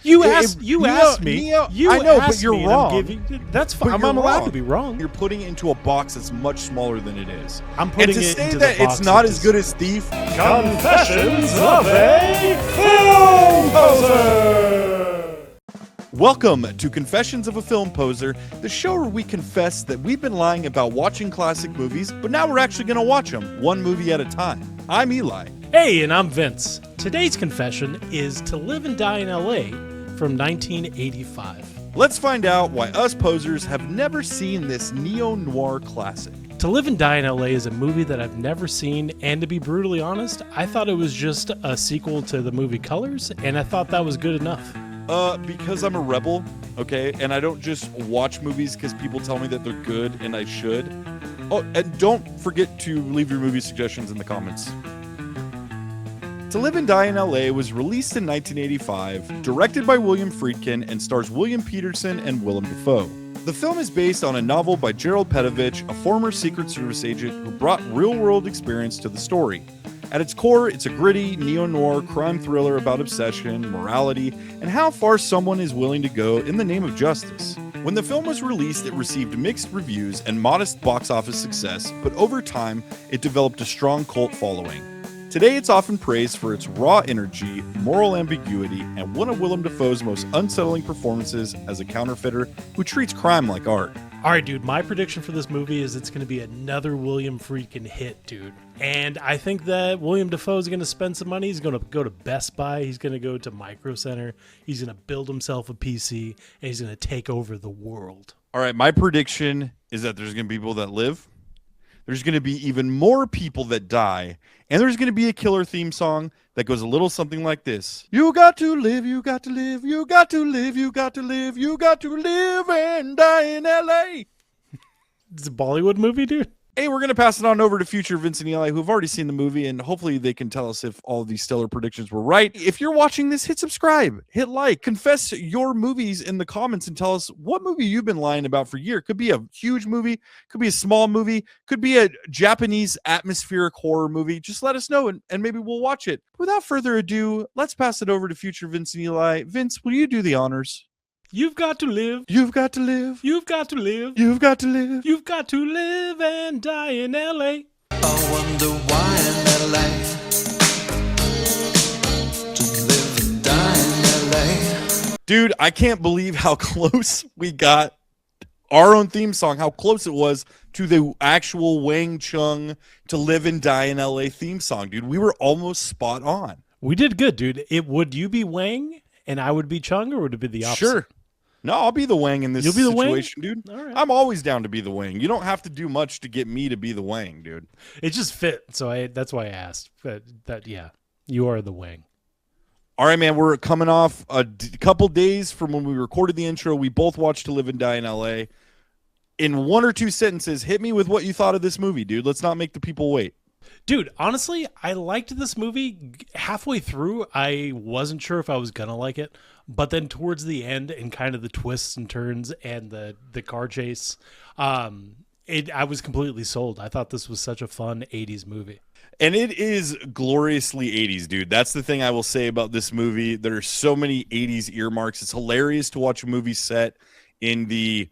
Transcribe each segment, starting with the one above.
You asked me. Neo, You I know, but asked you're me, and wrong. That's fine. But I'm you're allowed wrong. to be wrong. You're putting it into a box that's much smaller than it is. I'm putting and to it say into that the box it's not that as is- good as Thief. Confessions of a Film Poser. Welcome to Confessions of a Film Poser, the show where we confess that we've been lying about watching classic movies, but now we're actually going to watch them, one movie at a time. I'm Eli. Hey, and I'm Vince. Today's confession is To Live and Die in L.A. from 1985. Let's find out why us posers have never seen this neo-noir classic. To Live and Die in L.A. is a movie that I've never seen, and to be brutally honest, I thought it was just a sequel to the movie Colors, and I thought that was good enough. Because I'm a rebel, okay, and I don't just watch movies because people tell me that they're good and I should. Oh, and don't forget to leave your movie suggestions in the comments. To Live and Die in L.A. was released in 1985, directed by William Friedkin, and stars William Peterson and Willem Dafoe. The film is based on a novel by Gerald Petovich, a former Secret Service agent who brought real-world experience to the story. At its core, it's a gritty, neo-noir crime thriller about obsession, morality, and how far someone is willing to go in the name of justice. When the film was released, it received mixed reviews and modest box office success, but over time, it developed a strong cult following. Today, it's often praised for its raw energy, moral ambiguity, and one of Willem Dafoe's most unsettling performances as a counterfeiter who treats crime like art. All right, dude, my prediction for this movie is it's going to be another William Friedkin hit, dude. And I think that William Dafoe is going to spend some money. He's going to go to Best Buy. He's going to go to Micro Center. He's going to build himself a PC, and he's going to take over the world. All right, my prediction is that there's going to be people that live. There's going to be even more people that die. And there's going to be a killer theme song that goes a little something like this. You got to live, you got to live, you got to live, you got to live, you got to live and die in L.A. It's a Bollywood movie, dude. Hey, we're going to pass it on over to future Vince and Eli, who've already seen the movie, and hopefully they can tell us if all of these stellar predictions were right. If you're watching this, hit subscribe, hit like, confess your movies in the comments, and tell us what movie you've been lying about for years. Could be a huge movie, could be a small movie, could be a Japanese atmospheric horror movie. Just let us know, and maybe we'll watch it. Without further ado, let's pass it over to future Vince and Eli. Vince, will you do the honors? You've got to live. You've got to live. You've got to live. You've got to live. You've got to live and die in L.A. I wonder why in LA to live and die in LA. Dude, I can't believe how close we got our own theme song, how close it was to the actual Wang Chung To Live and Die in LA theme song, dude. We were almost spot on. We did good, dude. Would you be Wang and I would be Chung, or would it be the opposite? Sure. No, I'll be the Wang in this You'll be the situation, Wang? dude. All right. I'm always down to be the Wang. You don't have to do much to get me to be the Wang, dude. It just fit, so that's why I asked. But yeah, you are the Wang. All right, man, we're coming off a couple days from when we recorded the intro. We both watched To Live and Die in LA. In one or two sentences, hit me with what you thought of this movie, dude. Let's not make the people wait. Dude, honestly, I liked this movie. Halfway through, I wasn't sure if I was going to like it. But then towards the end and kind of the twists and turns and the car chase, I was completely sold. I thought this was such a fun 80s movie. And it is gloriously 80s, dude. That's the thing I will say about this movie. There are so many 80s earmarks. It's hilarious to watch a movie set in the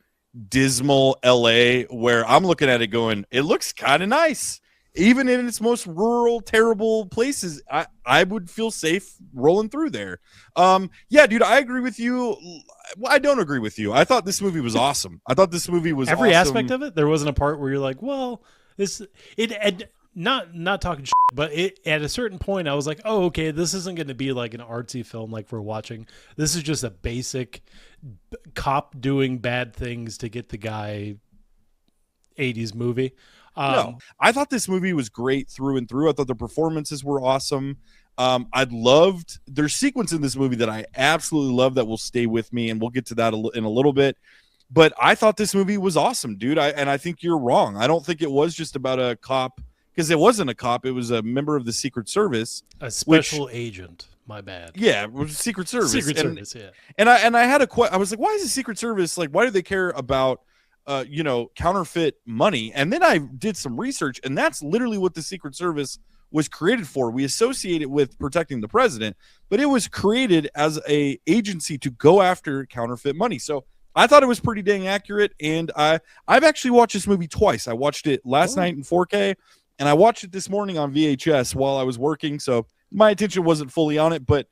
dismal LA where I'm looking at it going, it looks kind of nice. Even in its most rural, terrible places, I would feel safe rolling through there. Yeah, dude, I agree with you. Well, I don't agree with you. I thought this movie was awesome. I thought this movie was every awesome. aspect of it. There wasn't a part where you're like, well, not talking shit, but at a certain point, I was like, oh, okay, this isn't going to be like an artsy film like we're watching. This is just a basic cop doing bad things to get the guy 80s movie. No, I thought this movie was great through and through. I thought the performances were awesome. There's sequence in this movie that I absolutely love that will stay with me, and we'll get to that in a little bit. But I thought this movie was awesome, dude. And I think you're wrong. I don't think it was just about a cop, because it wasn't a cop. It was a member of the Secret Service, a special agent. My bad. Yeah, it was Secret Service. Service. Yeah. And I had I was like, why is the Secret Service like? Why do they care about counterfeit money? And then I did some research, and that's literally what the Secret Service was created for. We associate it with protecting the president, but it was created as a agency to go after counterfeit money. So I thought it was pretty dang accurate, and I've actually watched this movie twice. I watched it last night in 4K, and I watched it this morning on VHS while I was working, so my attention wasn't fully on it, but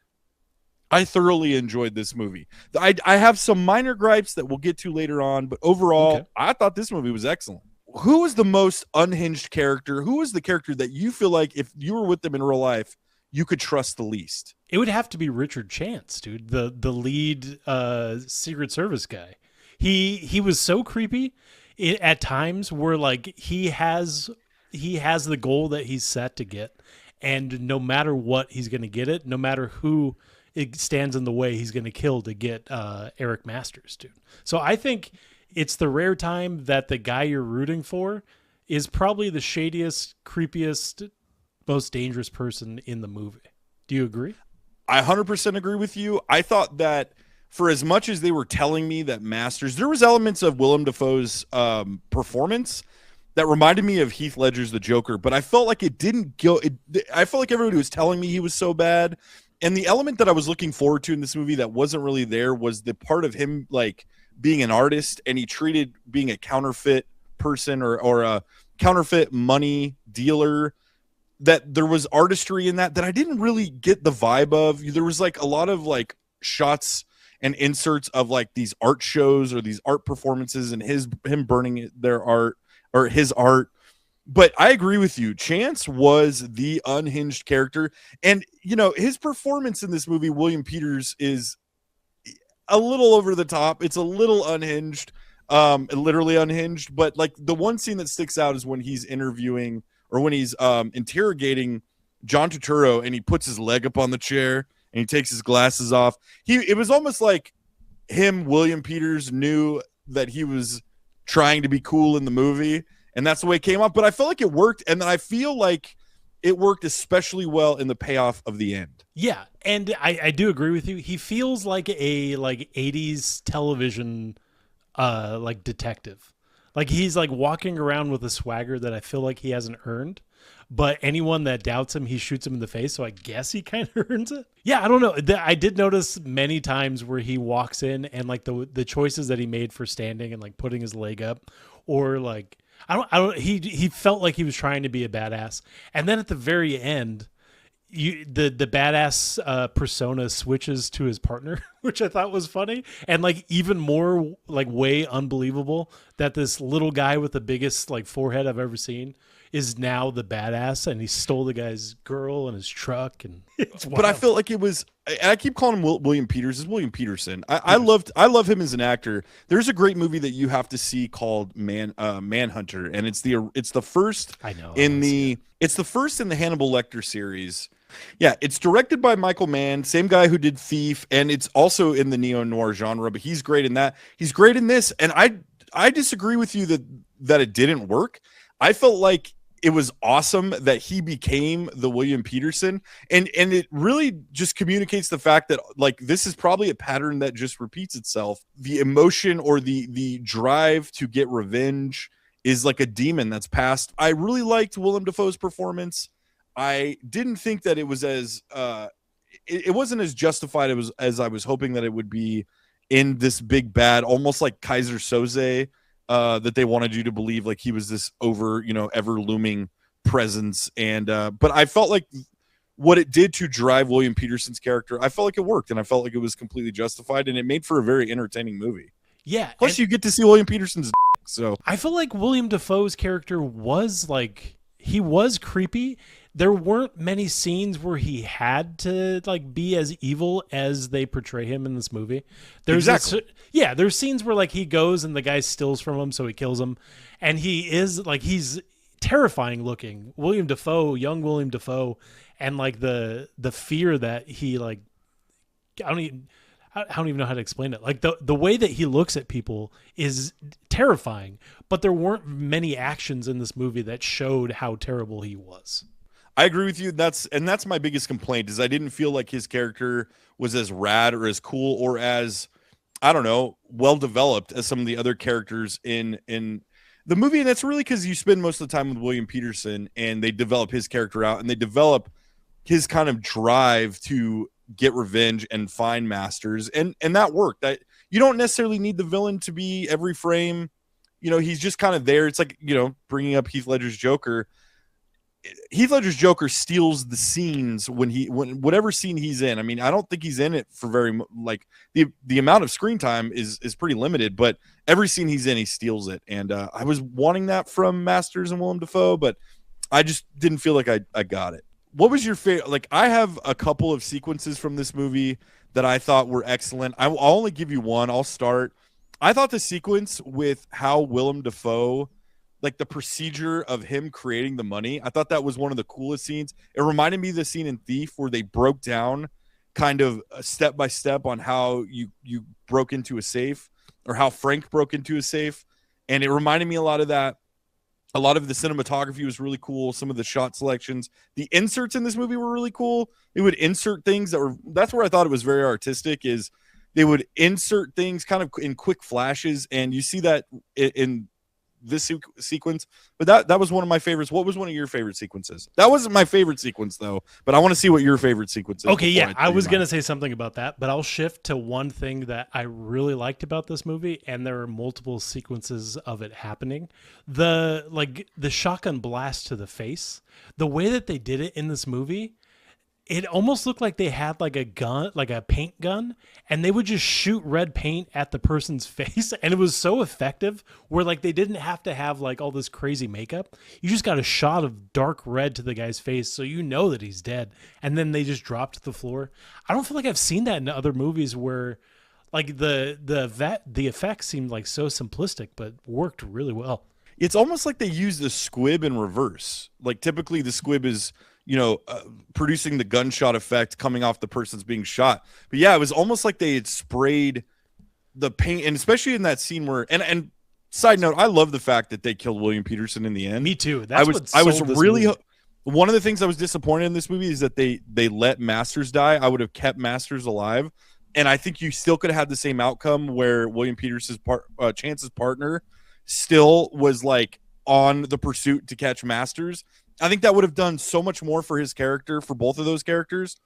I thoroughly enjoyed this movie. I have some minor gripes that we'll get to later on, but overall, I thought this movie was excellent. Who was the most unhinged character? Who was the character that you feel like if you were with them in real life, you could trust the least? It would have to be Richard Chance, dude, the lead Secret Service guy. He was so creepy at times where like he has the goal that he's set to get, and no matter what, he's going to get it. No matter who it stands in the way, he's going to kill to get Eric Masters, dude. So I think it's the rare time that the guy you're rooting for is probably the shadiest, creepiest, most dangerous person in the movie. Do you agree? I 100% agree with you. I thought that for as much as they were telling me that Masters, there was elements of Willem Dafoe's performance that reminded me of Heath Ledger's The Joker, but I felt like it didn't go. I felt like everybody was telling me he was so bad. And the element that I was looking forward to in this movie that wasn't really there was the part of him like being an artist, and he treated being a counterfeit person or a counterfeit money dealer, that there was artistry in that I didn't really get the vibe of. There was like a lot of like shots and inserts of like these art shows or these art performances and him burning their art or his art. But I agree with you. Chance was the unhinged character. And, you know, his performance in this movie, William Peters, is a little over the top. It's a little unhinged, literally unhinged. But, like, the one scene that sticks out is when he's interviewing or when he's interrogating John Turturro, and he puts his leg up on the chair and he takes his glasses off. It was almost like William Peters, knew that he was trying to be cool in the movie, and that's the way it came up. But I felt like it worked, and then I feel like it worked especially well in the payoff of the end. Yeah, and I do agree with you. He feels like a 80s television like detective. Like he's like walking around with a swagger that I feel like he hasn't earned. But anyone that doubts him, he shoots him in the face. So I guess he kind of earns it. Yeah, I don't know. I did notice many times where he walks in and like the choices that he made for standing and like putting his leg up, or like he felt like he was trying to be a badass. And then at the very end, the badass persona switches to his partner, which I thought was funny, and like even more like way unbelievable that this little guy with the biggest like forehead I've ever seen is now the badass, and he stole the guy's girl and his truck. And it's wild. But I felt like it was, and I keep calling him William Peters. It's William Peterson. I love him as an actor. There's a great movie that you have to see called Manhunter, and it's the first it's the first in the Hannibal Lecter series. Yeah, it's directed by Michael Mann, same guy who did Thief, and it's also in the neo-noir genre, but he's great in that. He's great in this, and I disagree with you that it didn't work. I felt like it was awesome that he became the William Peterson, and it really just communicates the fact that like this is probably a pattern that just repeats itself. The emotion or the drive to get revenge is like a demon that's passed. I really liked Willem Dafoe's performance. I didn't think that it was as it wasn't as justified as I was hoping that it would be in this big bad, almost like Kaiser Soze, that they wanted you to believe like he was this ever looming presence. And but I felt like what it did to drive William Peterson's character, I felt like it worked, and I felt like it was completely justified, and it made for a very entertaining movie. Yeah. Plus you get to see William Peterson's so I feel like William Dafoe's character was like, he was creepy. There weren't many scenes where he had to like be as evil as they portray him in this movie. There's scenes where like he goes and the guy steals from him, so he kills him, and he's terrifying looking. Young William Dafoe, and like the fear that he like, I don't even know how to explain it. Like the way that he looks at people is terrifying, but there weren't many actions in this movie that showed how terrible he was. I agree with you. That's my biggest complaint, is I didn't feel like his character was as rad or as cool or as, I don't know, well developed as some of the other characters in the movie, and that's really because you spend most of the time with William Peterson, and they develop his character out, and they develop his kind of drive to get revenge and find masters, and that worked. That you don't necessarily need the villain to be every frame. He's just kind of there. It's like, bringing up Heath Ledger's Joker. Heath Ledger's Joker steals the scenes when whatever scene he's in. I mean, I don't think he's in it for the amount of screen time is pretty limited, but every scene he's in, he steals it. And I was wanting that from Masters and Willem Dafoe, but I just didn't feel like I got it. What was your favorite? Like, I have a couple of sequences from this movie that I thought were excellent. I'll only give you one. I'll start. I thought the sequence with how Willem Dafoe, like the procedure of him creating the money, I thought that was one of the coolest scenes. It reminded me of the scene in Thief where they broke down kind of step by step on how you broke into a safe, or how Frank broke into a safe. And it reminded me a lot of that. A lot of the cinematography was really cool. Some of the shot selections, the inserts in this movie were really cool. They would insert things that's where I thought it was very artistic, is they would insert things kind of in quick flashes. And you see that in this sequence, but that was one of my favorites. What was one of your favorite sequences? That wasn't my favorite sequence though, but I want to see what your favorite sequence is. Okay, yeah, I was going to say something about that, but I'll shift to one thing that I really liked about this movie, and there are multiple sequences of it happening. The shotgun blast to the face, the way that they did it in this movie, it almost looked like they had like a gun, like a paint gun, and they would just shoot red paint at the person's face. And it was so effective where like they didn't have to have like all this crazy makeup. You just got a shot of dark red to the guy's face, so you know that he's dead. And then they just dropped to the floor. I don't feel like I've seen that in other movies where like the effects seemed like so simplistic, but worked really well. It's almost like they used the squib in reverse. Like typically the squib is, producing the gunshot effect coming off the person's being shot. But yeah, it was almost like they had sprayed the paint, and especially in that scene where, and side note, I love the fact that they killed William Peterson in the end. Me too. I was really, one of the things I was disappointed in this movie is that they let Masters die. I would have kept Masters alive. And I think you still could have had the same outcome where William Peterson's Chance's partner still was like on the pursuit to catch Masters. I think that would have done so much more for his character, for both of those characters.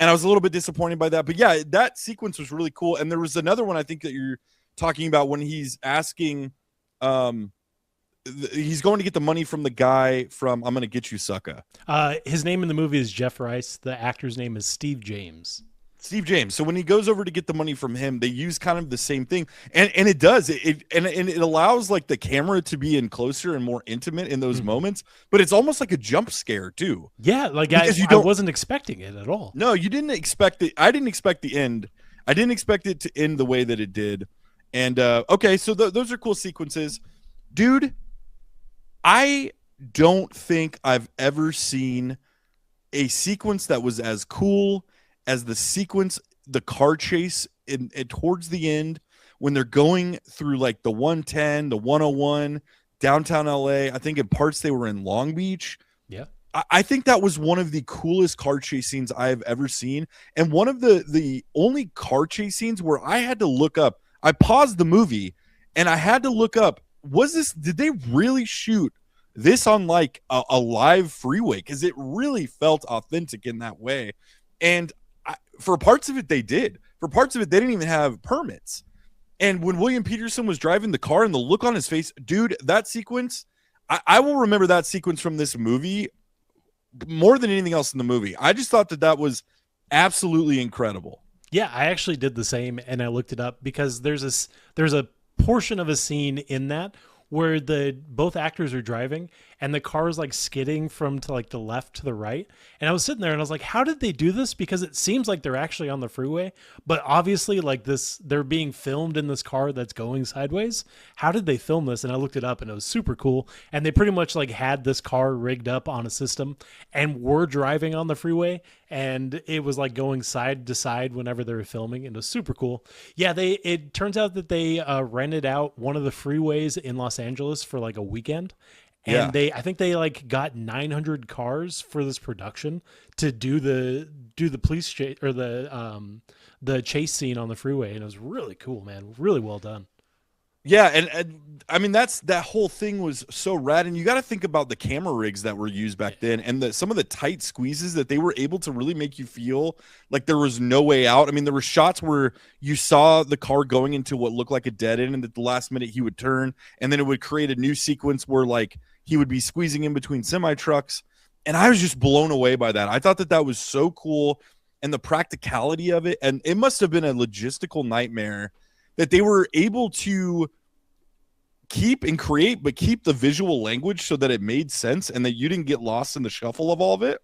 And I was a little bit disappointed by that. But yeah, that sequence was really cool. And there was another one I think that you're talking about when he's asking, he's going to get the money from the guy from I'm Gonna Get You, Sucka. His name in the movie is Jeff Rice. The actor's name is Steve James. Steve James. So when he goes over to get the money from him, they use kind of the same thing, and it does it allows like the camera to be in closer and more intimate in those moments, but it's almost like a jump scare too. Yeah, like I wasn't expecting it at all. No, you didn't expect it. I didn't expect the end. I didn't expect it to end the way that it did. And okay, so those are cool sequences, dude. I don't think I've ever seen a sequence that was as cool as the car chase in towards the end when they're going through like the 110, the 101, downtown LA. I think in parts they were in Long Beach. Yeah. I think that was one of the coolest car chase scenes I have ever seen. And one of the only car chase scenes where I had to look up, I paused the movie and I had to look up, did they really shoot this on like a live freeway? Because it really felt authentic in that way. And for parts of it, they did. For parts of it, they didn't even have permits. And when William Peterson was driving the car and the look on his face, dude, that sequence, I will remember that sequence from this movie more than anything else in the movie. I just thought that was absolutely incredible. Yeah, I actually did the same, and I looked it up because there's a portion of a scene in that where both actors are driving and the car is like skidding from to like the left to the right. And I was sitting there and I was like, how did they do this? Because it seems like they're actually on the freeway, but obviously like they're being filmed in this car that's going sideways. How did they film this? And I looked it up and it was super cool. And they pretty much like had this car rigged up on a system and were driving on the freeway. And it was like going side to side whenever they were filming. And it was super cool. Yeah, it turns out that they rented out one of the freeways in Los Angeles for like a weekend. And I think they like got 900 cars for this production to do the police chase or the chase scene on the freeway. And it was really cool, man. Really well done. Yeah, and I mean that whole thing was so rad, and you got to think about the camera rigs that were used back then, and some of the tight squeezes that they were able to really make you feel like there was no way out. I mean, there were shots where you saw the car going into what looked like a dead end, and at the last minute he would turn, and then it would create a new sequence where like he would be squeezing in between semi trucks, and I was just blown away by that. I thought that was so cool, and the practicality of it, and it must have been a logistical nightmare that they were able to keep and create, but keep the visual language so that it made sense and that you didn't get lost in the shuffle of all of it.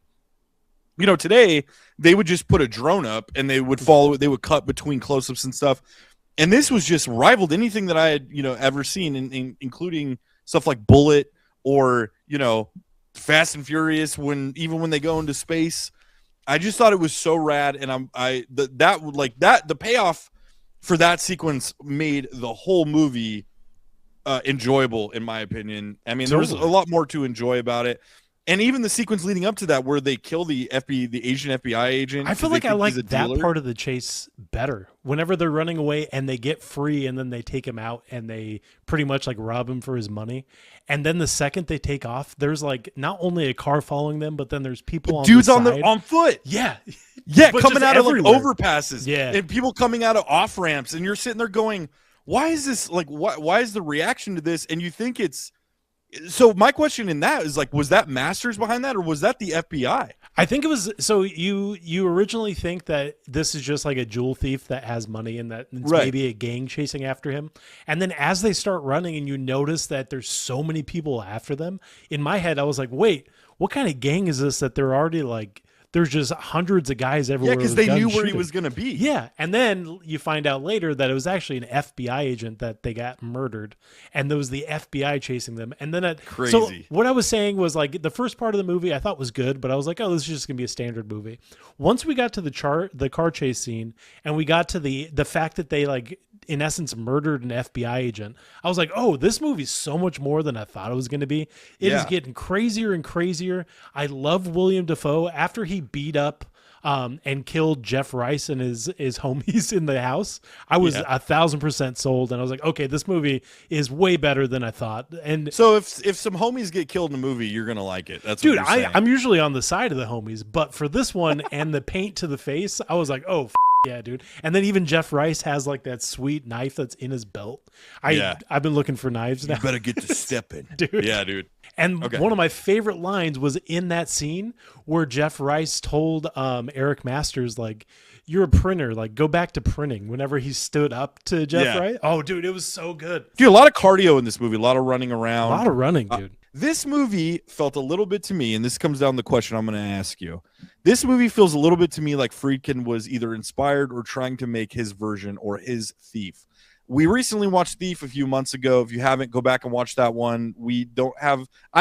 You know, today they would just put a drone up and they would follow it. They would cut between close-ups and stuff. And this was just rivaled anything that I had, ever seen, including stuff like Bullet or, Fast and Furious, even when they go into space. I just thought it was so rad. And the payoff for that sequence made the whole movie enjoyable, in my opinion. I mean, Totally. there's a lot more to enjoy about it, and even the sequence leading up to that, where they kill the Asian FBI agent. I feel like I like that part of the chase better. Whenever they're running away and they get free, and then they take him out and they pretty much like rob him for his money. And then the second they take off, there's like not only a car following them, but then there's people on dudes the on side. on foot. Yeah. Yeah, But coming just out everywhere. of like overpasses. Yeah. And people coming out of off ramps, and you're sitting there going, why is this like why is the reaction to this? And you think it's so my question in that is like, was that Masters behind that, or was that the FBI? I think it was. So you originally think that this is just like a jewel thief that has money and that it's Right. maybe a gang chasing after him. And then as they start running and you notice that there's so many people after them, in my head I was like, wait, what kind of gang is this that they're already like, there's just hundreds of guys everywhere. Yeah, because with they knew guns where he shooting. was going to be. Yeah, and then you find out later that it was actually an FBI agent that they got murdered, and there was the FBI chasing them. And then Crazy. So what I was saying was like the first part of the movie I thought was good, but I was like, oh, this is just gonna be a standard movie. Once we got to the car chase scene, and we got to the fact that they like in essence murdered an FBI agent, I was like, oh, this movie's so much more than I thought it was going to be. It is Yeah. getting crazier and crazier. I love Willem Dafoe. After he beat up and killed Jeff Rice and his homies in the house, I was 1,000% sold, and I was like, okay, this movie is way better than I thought. And So if some homies get killed in a movie, you're gonna like it. That's dude, what you're saying. I'm usually on the side of the homies, but for this one and the paint to the face, I was like, oh, yeah, dude. And then even Jeff Rice has like that sweet knife that's in his belt. I've been looking for knives now. You better get to stepping. Dude. Yeah, dude. And Okay. one of my favorite lines was in that scene where Jeff Rice told Eric Masters, like, you're a printer, like, go back to printing, whenever he stood up to Jeff Yeah. Rice. Oh, dude, it was so good. Dude, a lot of cardio in this movie, a lot of running A around. lot of running, dude. This movie felt a little bit to me, and this comes down to the question I'm going to ask you. This movie feels a little bit to me like Friedkin was either inspired or trying to make his version or his Thief. We recently watched Thief a few months ago. If you haven't, go back and watch that one. I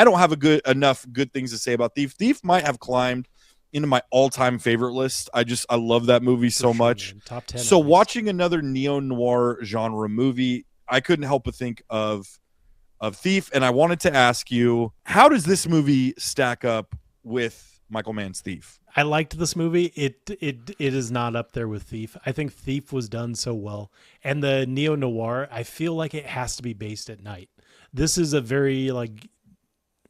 don't have enough good things to say about Thief. Thief might have climbed into my all-time favorite list. I love that movie so For sure, much. man. Top 10. So at least. watching another neo-noir genre movie, I couldn't help but think of Thief, and I wanted to ask you, how does this movie stack up with Michael Mann's Thief? I liked this movie. It is not up there with Thief. I think Thief was done so well. And the neo-noir, I feel like it has to be based at night. This is a very, like,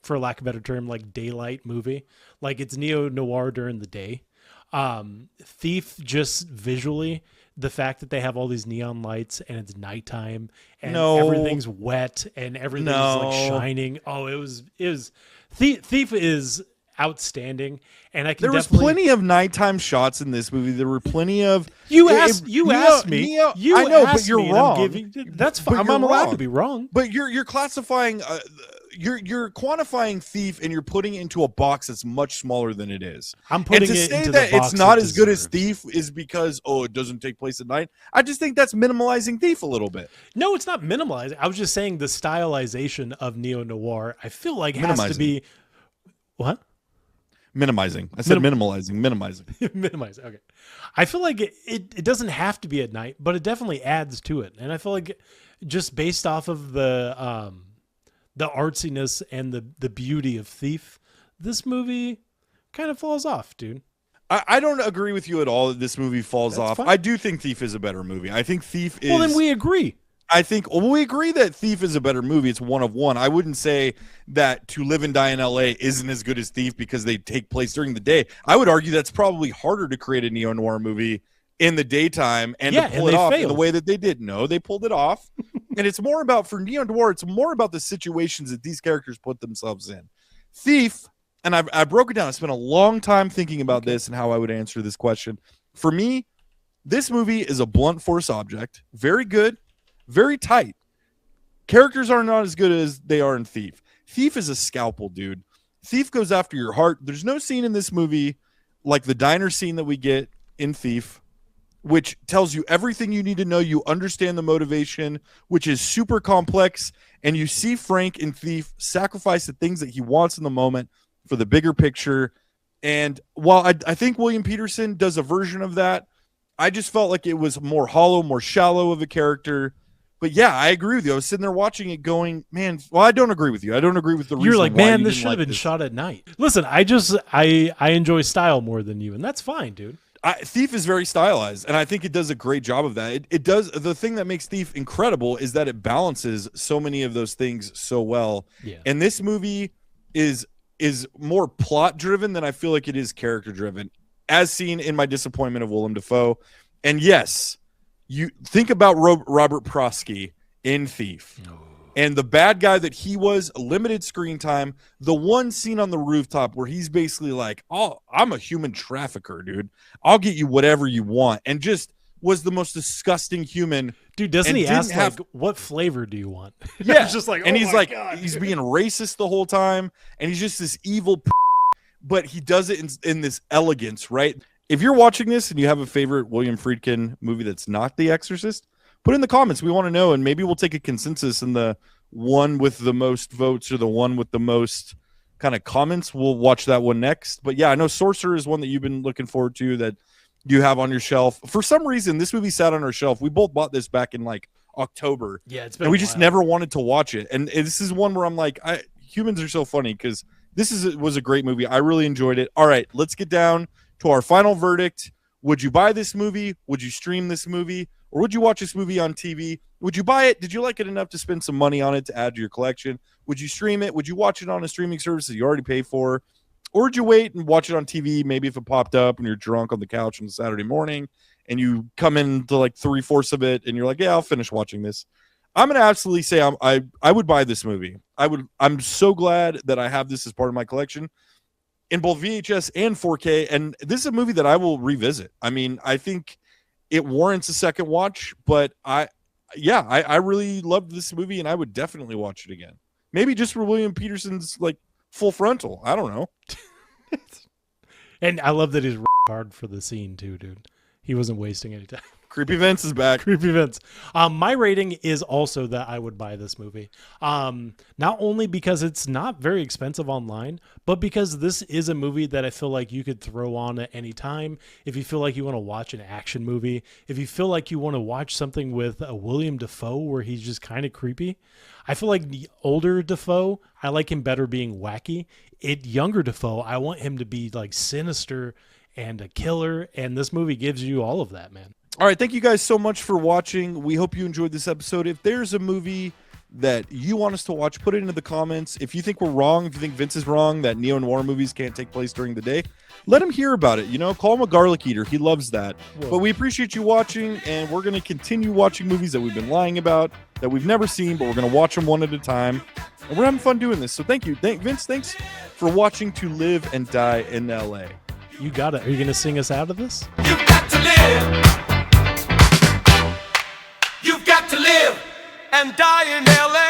for lack of a better term, like daylight movie. Like, it's neo-noir during the day. Thief, just visually, the fact that they have all these neon lights and it's nighttime and everything's wet and everything's like shining. Oh, it was Thief is outstanding, and I can There was definitely plenty of nighttime shots in this movie. There were plenty of asked me. You I know, but asked you're me, and I'm wrong. that's But fine. you're I'm allowed wrong. to be wrong. But you're classifying, you're quantifying Thief, and you're putting it into a box that's much smaller than it is. I'm putting and to it say into that the box it's not it as good as deserves. Thief is because it doesn't take place at night. I just think that's minimalizing Thief a little bit. No, it's not minimalized. I was just saying the stylization of neo noir. I feel like has to Minimizing. be what. Minimizing. I said minimalizing. Minimize. Okay. I feel like it doesn't have to be at night, but it definitely adds to it. And I feel like just based off of the artsiness and the beauty of Thief, this movie kind of falls off, dude. I don't agree with you at all that this movie falls That's off. fine. I do think Thief is a better movie. I think Thief is. Well, then we agree. I think we agree that Thief is a better movie. It's one of one. I wouldn't say that To Live and Die in LA isn't as good as Thief because they take place during the day. I would argue that's probably harder to create a neo-noir movie in the daytime and to pull it off in the way that they did. No, they pulled it off. And it's more about, for neo-noir, it's more about the situations that these characters put themselves in. Thief, and I broke it down. I spent a long time thinking about this and how I would answer this question. For me, this movie is a blunt force object. Very good. Very tight. Characters are not as good as they are in Thief. Thief is a scalpel, dude. Thief goes after your heart. There's no scene in this movie like the diner scene that we get in Thief, which tells you everything you need to know. You understand the motivation, which is super complex, and you see Frank in Thief sacrifice the things that he wants in the moment for the bigger picture. And while I think William Peterson does a version of that, I just felt like it was more hollow, more shallow of a character. But yeah, I agree with you. I was sitting there watching it going, man, well, I don't agree with you. I don't agree with the reason. You're like, why man, you this didn't should have like been this. shot at night. Listen, I enjoy style more than you, and that's fine, dude. Thief is very stylized, and I think it does a great job of that. It does. The thing that makes Thief incredible is that it balances so many of those things so well. Yeah. And this movie is more plot driven than I feel like it is character driven, as seen in my disappointment of Willem Dafoe. And yes, you think about Robert Prosky in Thief. And the bad guy that he was, limited screen time, the one scene on the rooftop where he's basically like, oh, I'm a human trafficker, dude. I'll get you whatever you want. And just was the most disgusting human. Dude, doesn't he ask, like, what flavor do you want? Yeah. It's just like, and oh he's my like, God, he's dude. being racist the whole time. And he's just this evil, but he does it in this elegance, right? If you're watching this and you have a favorite William Friedkin movie that's not The Exorcist, put it in the comments. We want to know, and maybe we'll take a consensus in the one with the most votes or the one with the most kind of comments. We'll watch that one next. But yeah, I know Sorcerer is one that you've been looking forward to that you have on your shelf. For some reason, this movie sat on our shelf. We both bought this back in like October. Yeah, it's been and we a just while. never wanted to watch it. And this is one where I'm like, humans are so funny because was a great movie. I really enjoyed it. All right, let's get down to our final verdict. Would you buy this movie? Would you stream this movie? Or would you watch this movie on TV? Would you buy it? Did you like it enough to spend some money on it to add to your collection? Would you stream it? Would you watch it on a streaming service that you already pay for? Or would you wait and watch it on TV, maybe if it popped up and you're drunk on the couch on Saturday morning and you come into like 3/4 of it and you're like, yeah, I'll finish watching this. I'm going to absolutely say I would buy this movie. I'm so glad that I have this as part of my collection in both VHS and 4K. And this is a movie that I will revisit. I mean, I think it warrants a second watch, but I really loved this movie and I would definitely watch it again. Maybe just for William Peterson's like Full Frontal. I don't know. And I love that he's hard for the scene too, dude. He wasn't wasting any time. Creepy Vince is back. Creepy Vince. My rating is also that I would buy this movie. Not only because it's not very expensive online, but because this is a movie that I feel like you could throw on at any time. If you feel like you want to watch an action movie, if you feel like you want to watch something with a Willem Dafoe where he's just kind of creepy. I feel like the older Dafoe, I like him better being wacky. Younger Dafoe, I want him to be like sinister and a killer. And this movie gives you all of that, man. All right, thank you guys so much for watching. We hope you enjoyed this episode. If there's a movie that you want us to watch, put it into the comments. If you think we're wrong, if you think Vince is wrong, that neo-noir movies can't take place during the day, let him hear about it. You know, call him a garlic eater. He loves that. Whoa. But we appreciate you watching, and we're going to continue watching movies that we've been lying about, that we've never seen, but we're going to watch them one at a time. And we're having fun doing this. So thank you. Vince, thanks for watching To Live and Die in LA. You got it. Are you going to sing us out of this? You've got to live. You've got to live and die in LA.